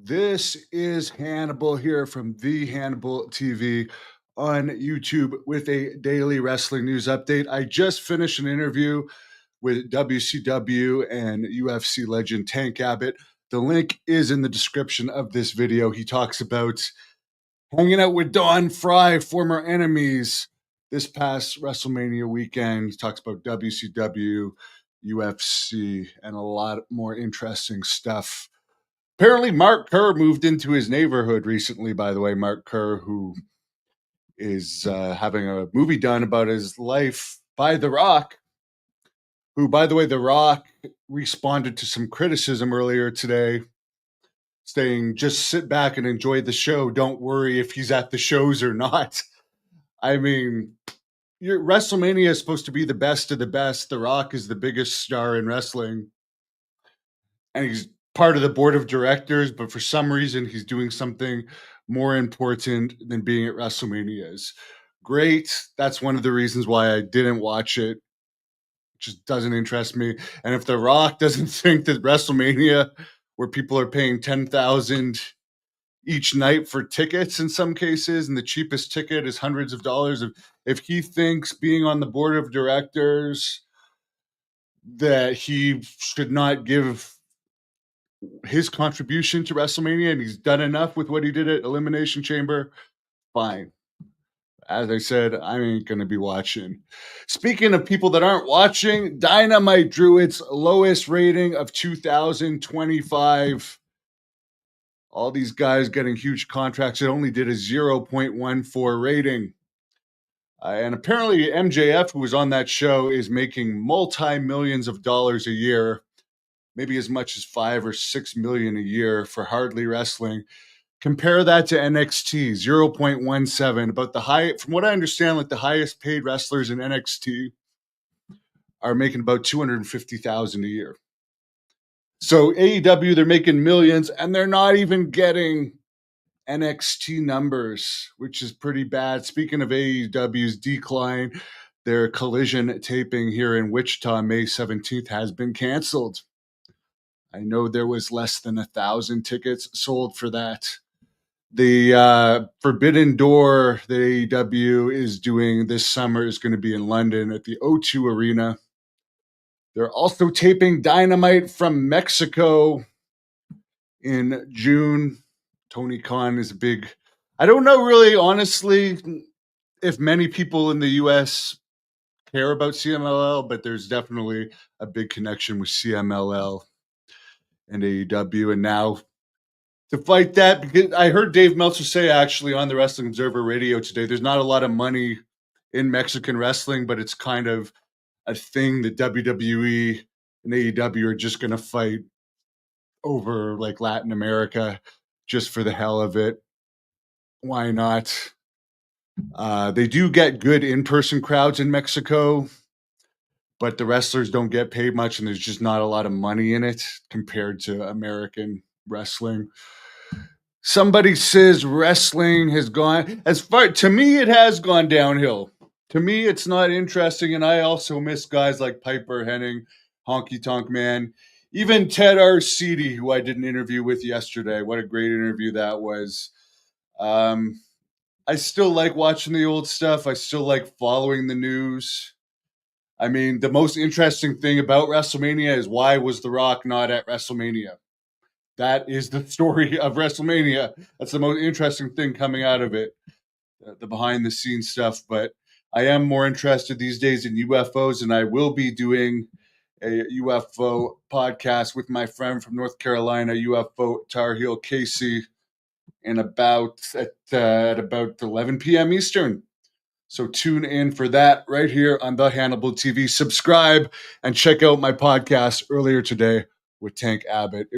This is Hannibal here from the Hannibal TV on YouTube with a daily wrestling news update. I just finished an interview with WCW and UFC legend Tank Abbott. The link is in the description of this video. He talks about hanging out with Don Fry, former enemies, this past WrestleMania weekend. He talks about WCW, UFC, and a lot more interesting stuff. Apparently, Mark Kerr moved into his neighborhood recently, by the way. Mark Kerr, who is having a movie done about his life by The Rock, who, by the way, The Rock responded to some criticism earlier today, saying, just sit back and enjoy the show. Don't worry if he's at the shows or not. I mean, WrestleMania is supposed to be the best of the best. The Rock is the biggest star in wrestling, and he's part of the board of directors, but for some reason he's doing something more important than being at WrestleManias. Great. That's one of the reasons why I didn't watch it. It just doesn't interest me. And if The Rock doesn't think that WrestleMania, where people are paying $10,000 each night for tickets in some cases, and the cheapest ticket is hundreds of dollars, if he thinks being on the board of directors that he should not give his contribution to WrestleMania and he's done enough with what he did at Elimination Chamber, fine. As I said, I ain't going to be watching. Speaking of people that aren't watching, Dynamite drew its lowest rating of 2025. All these guys getting huge contracts. It only did a 0.14 rating. And apparently MJF, who was on that show, is making multi-millions of dollars a year, maybe as much as 5 or 6 million a year for Hardly Wrestling. Compare that to NXT, 0.17. About the high, from what I understand, like the highest paid wrestlers in NXT are making about $250,000 a year. So AEW, they're making millions, and they're not even getting NXT numbers, which is pretty bad. Speaking of AEW's decline, their Collision taping here in Wichita, May 17th, has been canceled. I know there was less than 1,000 tickets sold for that. The Forbidden Door that AEW is doing this summer is going to be in London at the O2 Arena. They're also taping Dynamite from Mexico in June. Tony Khan is a big... I don't know really, honestly, if many people in the U.S. care about CMLL, but there's definitely a big connection with CMLL and AEW. And now to fight that, because I heard Dave Meltzer say actually on the Wrestling Observer Radio today, there's not a lot of money in Mexican wrestling, but it's kind of a thing that WWE and AEW are just going to fight over, like Latin America, just for the hell of it. Why not? They do get good in-person crowds in Mexico, but the wrestlers don't get paid much, and there's just not a lot of money in it compared to American wrestling. Somebody says wrestling has gone, as far, to me, it has gone downhill. To me, it's not interesting, and I also miss guys like Piper Hennig, Honky Tonk Man, even Ted Arcidi, who I did an interview with yesterday. What a great interview that was. I still like watching the old stuff. I still like following the news. I mean, the most interesting thing about WrestleMania is, why was The Rock not at WrestleMania? That is the story of WrestleMania. That's the most interesting thing coming out of it, the behind-the-scenes stuff. But I am more interested these days in UFOs, and I will be doing a UFO podcast with my friend from North Carolina, UFO Tar Heel Casey, at about 11 p.m. Eastern. So tune in for that right here on the Hannibal TV. Subscribe and check out my podcast earlier today with Tank Abbott.